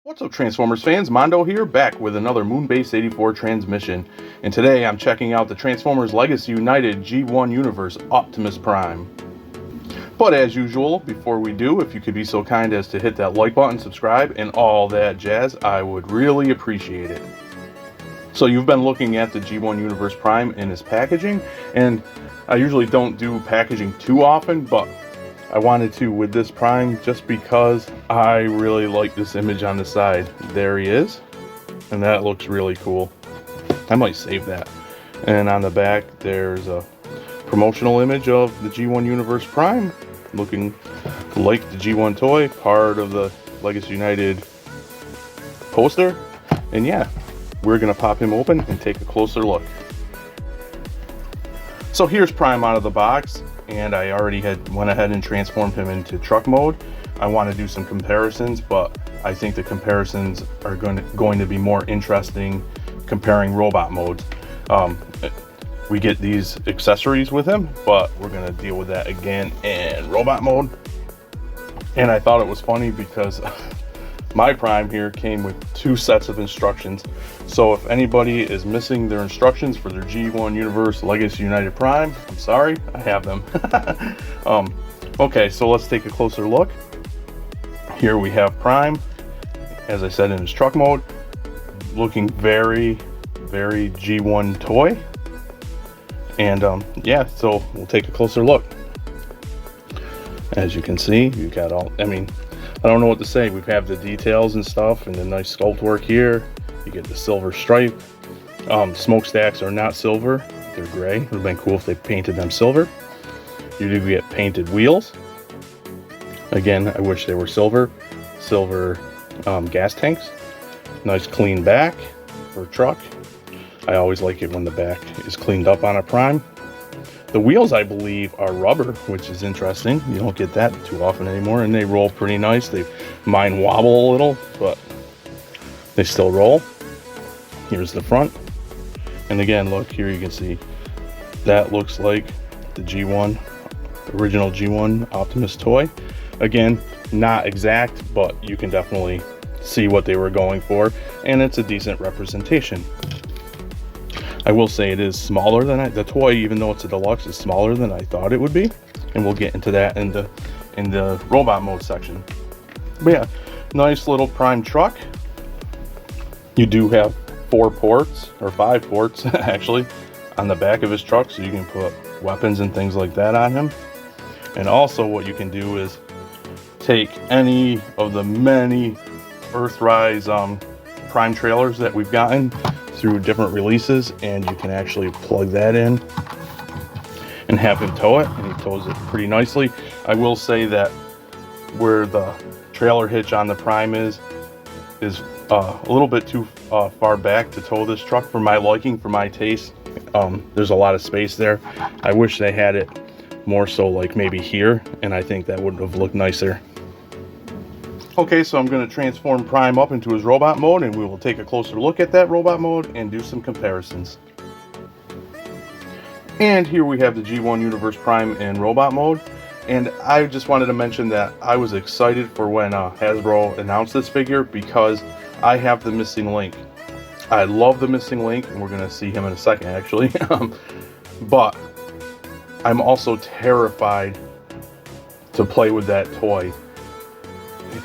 What's up, Transformers fans? Mondo here, back with another Moonbase 84 transmission. And today I'm checking out the Transformers Legacy United G1 Universe Optimus Prime. But as usual, before we do, if you could be so kind as to hit that like button, subscribe, and all that jazz, I would really appreciate it. So you've been looking at the G1 Universe Prime in his packaging, and I usually don't do packaging too often, but I wanted to with this Prime just because I really like this image on the side. There he is, and that looks really cool. I might save that. And on the back there's a promotional image of the G1 Universe Prime looking like the G1 toy, part of the Legacy United poster. And yeah, we're gonna pop him open and take a closer look. So here's Prime out of the box, and I already went ahead and transformed him into truck mode. I want to do some comparisons, but I think the comparisons are going to be more interesting comparing robot modes. We get these accessories with him, but we're going to deal with that again in robot mode. And I thought it was funny because my Prime here came with 2 sets of instructions. So if anybody is missing their instructions for their G1 Universe Legacy United Prime, I'm sorry, I have them. Okay, so let's take a closer look. Here we have Prime, as I said, in his truck mode, looking very, very G1 toy. And yeah, so we'll take a closer look. As you can see, you've got all, I don't know what to say. We have the details and stuff and the nice sculpt work here. You get the silver stripe. Smokestacks are not silver, they're gray. It would have been cool if they painted them silver. You do get painted wheels. Again, I wish they were silver. Silver gas tanks. Nice clean back for a truck. I always like it when the back is cleaned up on a Prime. The wheels, I believe, are rubber, which is interesting. You don't get that too often anymore, and they roll pretty nice. Mine wobble a little, but they still roll. Here's the front. And again, look, here you can see that looks like the G1, original G1 Optimus toy. Again, not exact, but you can definitely see what they were going for, and it's a decent representation. I will say it is smaller than the toy, even though it's a deluxe, is smaller than I thought it would be, and we'll get into that in the robot mode section. But yeah, nice little Prime truck. You do have 4 ports, or 5 ports actually, on the back of his truck, so you can put weapons and things like that on him. And also what you can do is take any of the many Earthrise Prime trailers that we've gotten through different releases, and you can actually plug that in and have him tow it, and he tows it pretty nicely. I will say that where the trailer hitch on the Prime is a little bit too far back to tow this truck for my liking, for my taste. There's a lot of space there. I wish they had it more so like maybe here, and I think that would have looked nicer. Okay, so I'm going to transform Prime up into his robot mode, and we will take a closer look at that robot mode and do some comparisons. And here we have the G1 Universe Prime in robot mode. And I just wanted to mention that I was excited for when Hasbro announced this figure, because I have the missing link. I love the missing link, and we're going to see him in a second actually. But I'm also terrified to play with that toy.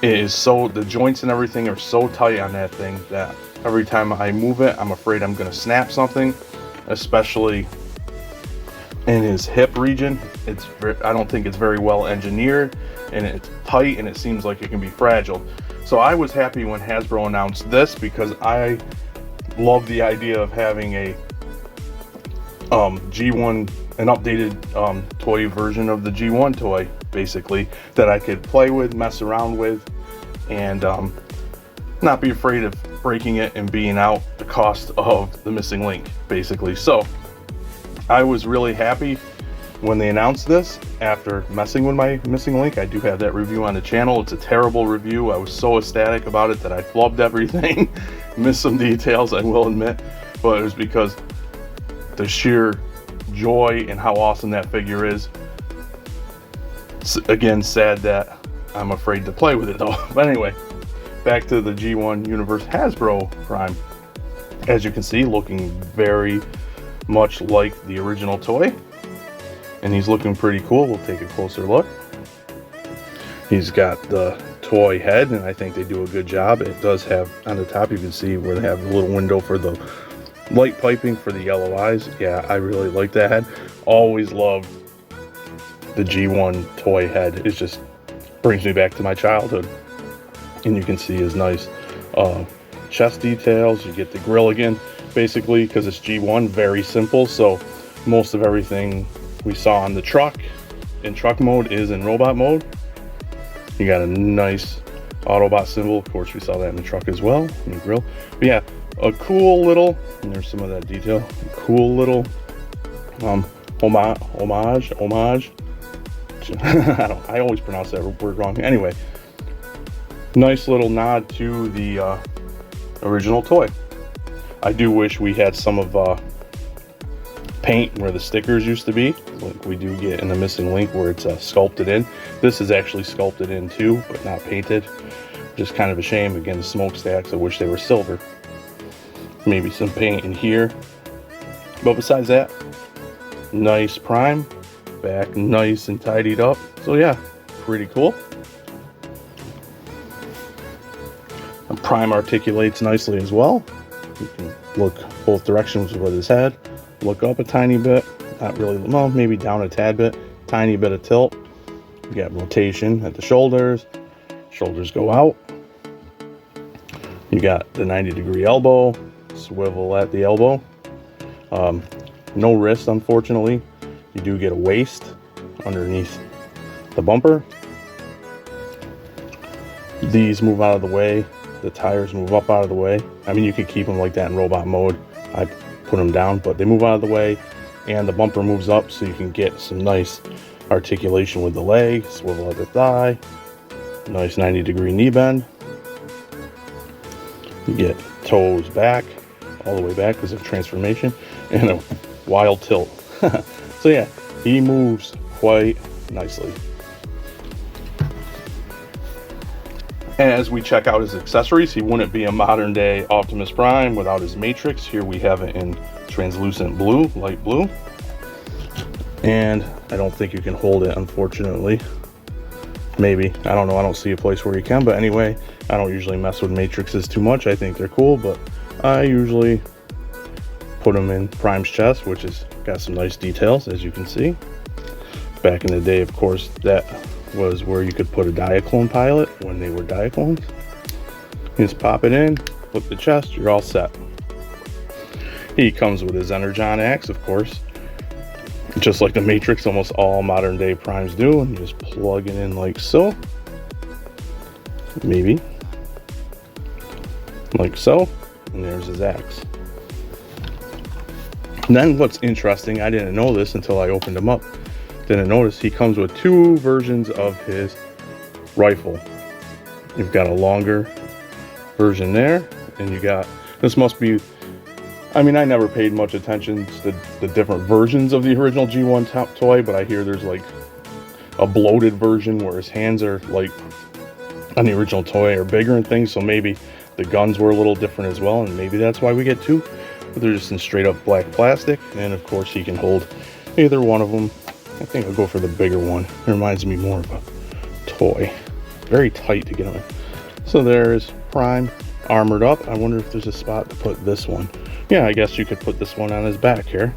It is so, the joints and everything are so tight on that thing that every time I move it, I'm afraid I'm going to snap something, especially in his hip region. I don't think it's very well engineered, and it's tight, and it seems like it can be fragile. So I was happy when Hasbro announced this, because I love the idea of having a G1, an updated toy version of the G1 toy, basically, that I could play with, mess around with, and not be afraid of breaking it and being out the cost of the missing link, basically. So I was really happy when they announced this after messing with my missing link. I do have that review on the channel. It's a terrible review. I was so ecstatic about it that I flubbed everything. Missed some details, I will admit, but it was because the sheer joy and how awesome that figure is. Again, sad that I'm afraid to play with it though. But anyway, back to the G1 Universe Hasbro Prime. As you can see, looking very much like the original toy. And he's looking pretty cool. We'll take a closer look. He's got the toy head, and I think they do a good job. It does have, on the top you can see where they have a little window for the light piping for the yellow eyes. Yeah, I really like that head. Always loved the G1 toy head. It just brings me back to my childhood. And you can see his nice chest details. You get the grill again, basically, because it's G1, very simple. So most of everything we saw on the truck in truck mode is in robot mode. You got a nice Autobot symbol. Of course, we saw that in the truck as well, in the grill. But yeah, a cool little, and there's some of that detail, cool little homage. I always pronounce that word wrong. Anyway, nice little nod to the original toy. I do wish we had some of paint where the stickers used to be, like we do get in the missing link where it's sculpted in. This is actually sculpted in too, but not painted. Just kind of a shame. Again, the smokestacks, I wish they were silver. Maybe some paint in here. But besides that, nice Prime. Back nice and tidied up. So yeah, pretty cool. The Prime articulates nicely as well. You can look both directions with his head. Look up a tiny bit, not really, well, maybe down a tad bit, tiny bit of tilt. You got rotation at the shoulders go out. You got the 90-degree elbow, swivel at the elbow. No wrist, unfortunately. You do get a waist underneath the bumper. These move out of the way. The tires move up out of the way. I mean, you could keep them like that in robot mode. I put them down, but they move out of the way, and the bumper moves up, so you can get some nice articulation with the leg, swivel at the thigh, nice 90-degree knee bend. You get toes back, all the way back because of transformation, and a wild tilt. So yeah, he moves quite nicely. As we check out his accessories, he wouldn't be a modern day Optimus Prime without his matrix. Here we have it in translucent blue, light blue. And I don't think you can hold it, unfortunately. Maybe, I don't know, I don't see a place where you can, but anyway, I don't usually mess with matrices too much. I think they're cool, but I usually put them in Prime's chest, which has got some nice details, as you can see. Back in the day, of course, that was where you could put a Diaclone pilot when they were Diaclones. You just pop it in, flip the chest, you're all set. He comes with his Energon axe, of course. Just like the Matrix, almost all modern day Primes do, and you just plug it in like so. Maybe. Like so. And there's his axe. And then what's interesting, I didn't know this until I opened him up. Didn't notice he comes with two versions of his rifle. You've got a longer version there, and you got, this must be, I mean, I never paid much attention to the different versions of the original G1 top toy, but I hear there's like a bloated version where his hands are like on the original toy are bigger and things, so maybe the guns were a little different as well, and maybe that's why we get two. But they're just in straight up black plastic, and of course he can hold either one of them. I think I'll go for the bigger one. It reminds me more of a toy. Very tight to get on. So there's Prime armored up. I wonder if there's a spot to put this one. Yeah, I guess you could put this one on his back here.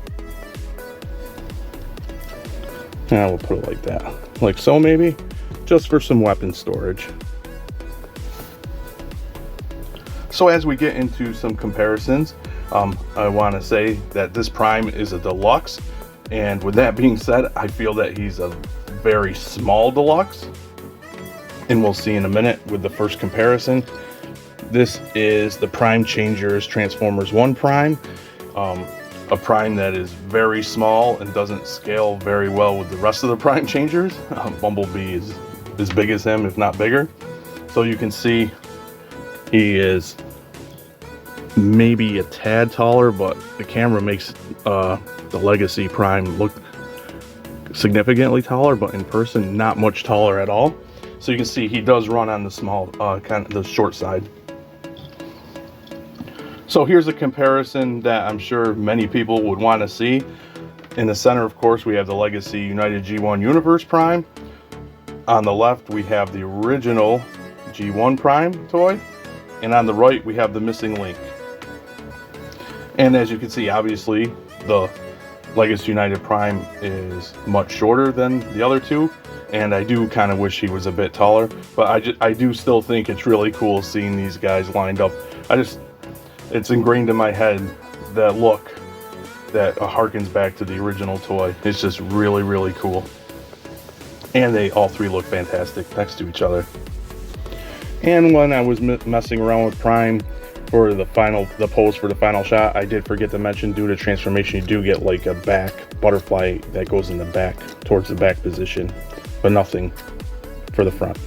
Now we'll put it like that. Like so maybe, just for some weapon storage. So as we get into some comparisons, I want to say that this Prime is a Deluxe. And with that being said, I feel that he's a very small Deluxe. And we'll see in a minute with the first comparison. This is the Prime Changers Transformers 1 Prime. A Prime that is very small and doesn't scale very well with the rest of the Prime Changers. Bumblebee is as big as him, if not bigger. So you can see he is maybe a tad taller, but the camera makes the Legacy Prime look significantly taller, but in person not much taller at all. So you can see he does run on the small, kind of the short side. So here's a comparison that I'm sure many people would want to see. In the center, of course, we have the Legacy United G1 Universe Prime. On the left, we have the original G1 Prime toy. And on the right, we have the missing link. And as you can see, obviously, the Legacy United Prime is much shorter than the other two. And I do kind of wish he was a bit taller. But I do still think it's really cool seeing these guys lined up. It's ingrained in my head, that look that harkens back to the original toy. It's just really, really cool. And they all three look fantastic next to each other. And when I was messing around with Prime for the pose for the final shot, I did forget to mention, due to transformation, you do get like a back butterfly that goes in the back, towards the back position, but nothing for the front.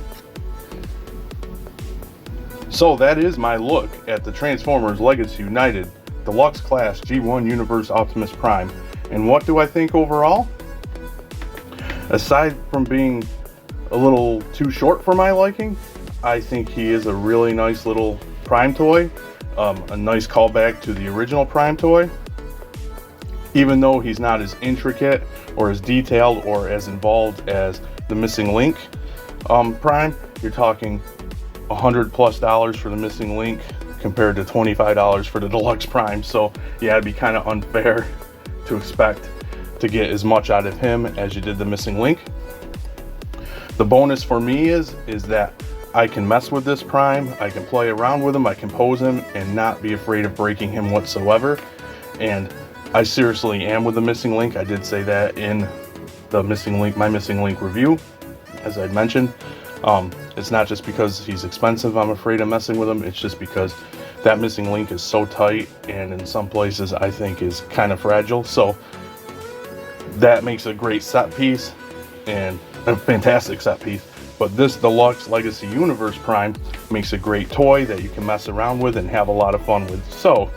So that is my look at the Transformers Legacy United Deluxe Class G1 Universe Optimus Prime. And what do I think overall? Aside from being a little too short for my liking, I think he is a really nice little Prime toy. A nice callback to the original Prime toy. Even though he's not as intricate or as detailed or as involved as the Missing Link Prime, you're talking $100+ for the Missing Link compared to $25 for the Deluxe Prime. So yeah, it'd be kind of unfair to expect to get as much out of him as you did the Missing Link. The bonus for me is that I can mess with this Prime, I can play around with him, I can pose him and not be afraid of breaking him whatsoever. And I seriously am with the Missing Link. I did say that in the Missing Link, my Missing Link review, as I'd mentioned. It's not just because he's expensive I'm afraid of messing with him, it's just because that Missing Link is so tight and in some places I think is kind of fragile. So that makes a great set piece and a fantastic set piece. But this Deluxe Legacy Universe Prime makes a great toy that you can mess around with and have a lot of fun with. So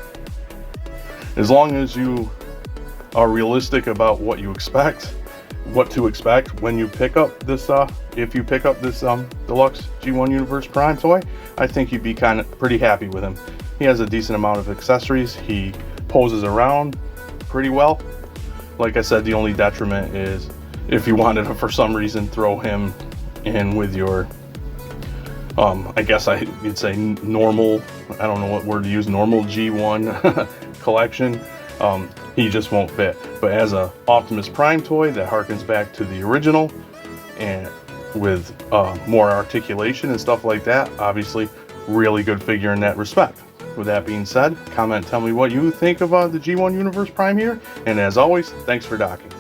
as long as you are realistic about what to expect when you pick up this, if you pick up this Deluxe G1 Universe Prime toy, I think you'd be pretty happy with him. He has a decent amount of accessories. He poses around pretty well. Like I said, the only detriment is if you wanted to, for some reason, throw him in with your, I guess you'd say normal, I don't know what word to use, normal G1 collection, he just won't fit. But as a Optimus Prime toy that harkens back to the original and with more articulation and stuff like that, obviously really good figure in that respect. With that being said, comment, tell me what you think about the G1 Universe Prime here, and as always, thanks for docking.